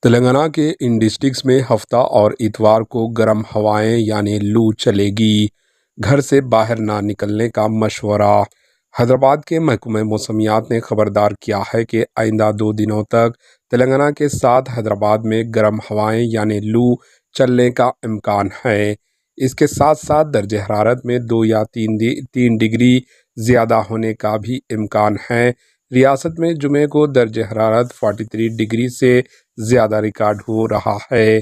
تلنگانہ کے ان ڈسٹرکٹس میں ہفتہ اور اتوار کو گرم ہوائیں یعنی لو چلے گی۔ گھر سے باہر نہ نکلنے کا مشورہ۔ حیدرآباد کے محکمہ موسمیات نے خبردار کیا ہے کہ آئندہ 2 دنوں تک تلنگانہ کے ساتھ حیدرآباد میں گرم ہوائیں یعنی لو چلنے کا امکان ہے۔ اس کے ساتھ ساتھ درجہ حرارت میں 2 یا 3 ڈگری زیادہ ہونے کا بھی امکان ہے۔ ریاست میں جمعے کو درجہ حرارت 43 ڈگری سے زیادہ ریکارڈ ہو رہا ہے۔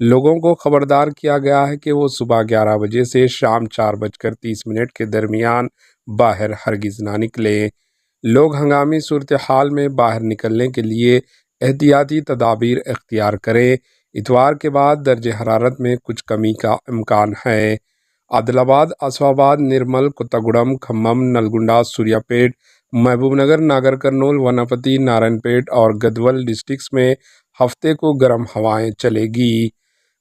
لوگوں کو خبردار کیا گیا ہے کہ وہ صبح 11 بجے سے شام 4:30 کے درمیان باہر ہرگز نہ نکلیں۔ لوگ ہنگامی صورتحال میں باہر نکلنے کے لیے احتیاطی تدابیر اختیار کریں۔ اتوار کے بعد درجہ حرارت میں کچھ کمی کا امکان ہے۔ عادل آباد، اسف آباد، نرمل، کوتاگوڑم، کھمم، نلگنڈا، سوریا پیٹ، محبوب نگر، ناگر کرنول، وناپتی، نارائن پیٹ اور گدول ڈسٹرکٹس میں ہفتے کو گرم ہوائیں چلے گی۔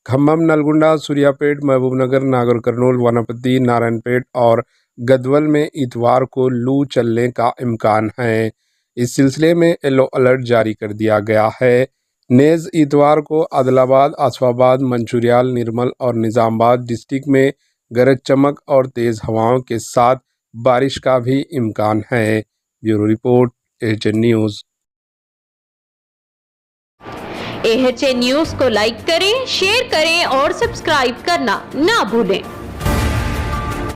کھمم، نلگنڈا، سوریا پیٹ، محبوب نگر، ناگر کرنول، وناپتی، نارائن پیٹ اور گدول میں اتوار کو لو چلنے کا امکان ہے۔ اس سلسلے میں یلو الرٹ جاری کر دیا گیا ہے۔ نیز اتوار کو عادل آباد، اسف آباد، منچریال، نرمل اور نظام آباد ڈسٹرکٹ میں گرج چمک اور تیز ہواؤں کے ساتھ بارش کا بھی امکان ہے۔ Bureau report, AHN news. AHN news کو لائک کریں، شیئر کریں اور سبسکرائب کرنا نہ بھولیں۔